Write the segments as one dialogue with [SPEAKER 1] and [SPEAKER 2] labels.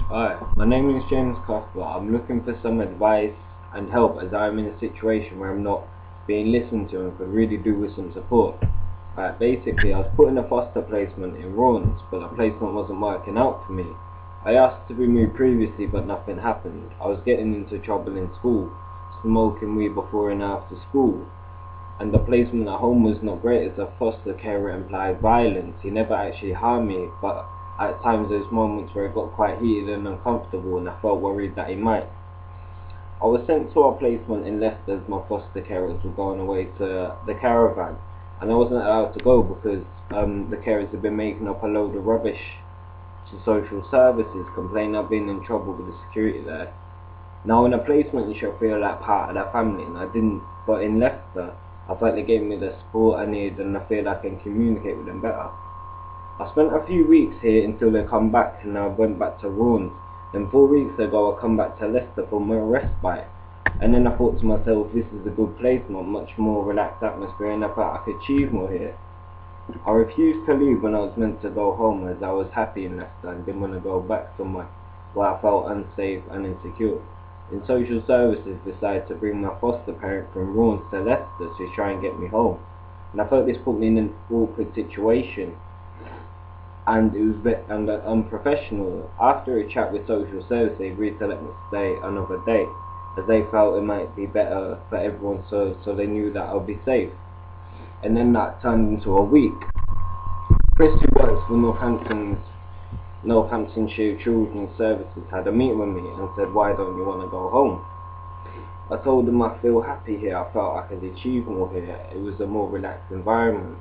[SPEAKER 1] Hi, my name is James Cuthbert. I'm looking for some advice and help as I'm in a situation where I'm not being listened to and could really do with some support. Basically, I was put in a foster placement in Raunds, but the placement wasn't working out for me. I asked to be moved previously, but nothing happened. I was getting into trouble in school, smoking weed before and after school, and the placement at home was not great as a foster carer implied violence. He never actually harmed me, but at times there's moments where it got quite heated and uncomfortable and I felt worried that he might. I was sent to a placement in Leicester as my foster carers were going away to the caravan, and I wasn't allowed to go because the carers had been making up a load of rubbish to social services, complaining I've been in trouble with the security there. Now in a placement you should feel like part of their family, and I didn't, but in Leicester I felt they gave me the support I needed and I feel I can communicate with them better. I spent a few weeks here until they come back, and I went back to Raunds. Then 4 weeks ago I come back to Leicester for more respite, and then I thought to myself, this is a good placement, much more relaxed atmosphere, and I thought I could achieve more here. I refused to leave when I was meant to go home as I was happy in Leicester and didn't want to go back somewhere where I felt unsafe and insecure. In social services decided to bring my foster parent from Raunds to Leicester to try and get me home, and I felt this put me in an awkward situation and it was a bit unprofessional. After a chat with social service, they agreed to let me stay another day as they felt it might be better for everyone, so they knew that I'll be safe. And then that turned into a week. Chris, who works for Northamptonshire Children's Services, had a meeting with me and said, why don't you want to go home? I told him I feel happy here, I felt I could achieve more here, it was a more relaxed environment,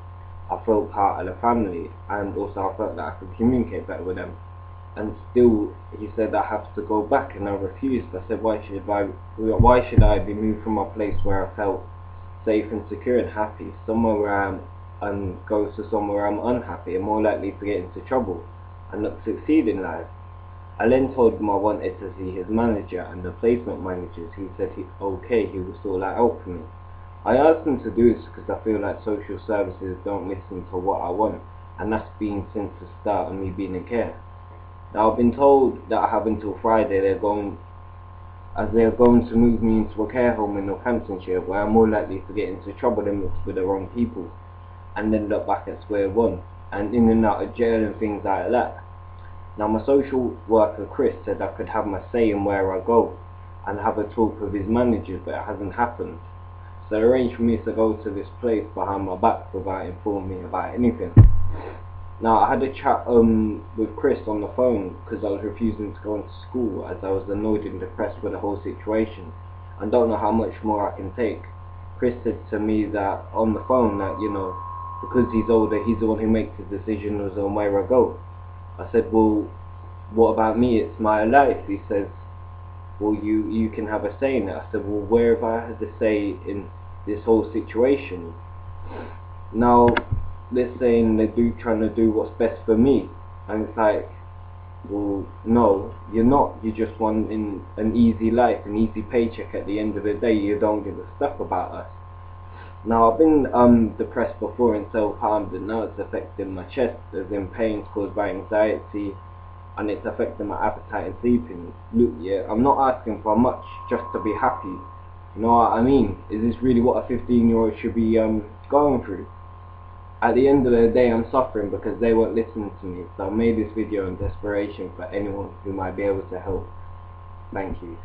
[SPEAKER 1] I felt part of the family, and also I felt that I could communicate better with them. And still he said I have to go back, and I refused. I said, why should I be moved from a place where I felt safe and secure and happy, somewhere where and go to somewhere I'm unhappy and more likely to get into trouble and not succeed in life. I then told him I wanted to see his manager and the placement managers. He said he would sort that out for me. I asked him to do this because I feel like social services don't listen to what I want, and that's been since the start of me being in care. Now I've been told that I have until Friday. They're going to move me into a care home in Northamptonshire where I'm more likely to get into trouble and mix with the wrong people and end up back at square one and in and out of jail and things like that. Now my social worker Chris said I could have my say in where I go and have a talk with his managers, but it hasn't happened. So they arranged for me to go to this place behind my back without informing me about anything. Now I had a chat with Chris on the phone because I was refusing to go into school as I was annoyed and depressed with the whole situation and don't know how much more I can take. Chris said to me that on the phone that, because he's older, he's the one who makes the decisions on where I go. I said, well, what about me? It's my life. He says, well, you can have a say in it. I said, well, where have I had a say in this whole situation? Now they're saying they're trying to do what's best for me, and it's like, well, no, you're not. You just want an easy life, an easy paycheck at the end of the day. You don't give a stuff about us. Now I've been depressed before and self-harmed, and now it's affecting my chest, as in pains caused by anxiety, and it's affecting my appetite and sleeping. Look, yeah, I'm not asking for much just to be happy. You know what I mean? Is this really what a 15-year-old should be going through? At the end of the day, I'm suffering because they won't listen to me. So I made this video in desperation for anyone who might be able to help. Thank you.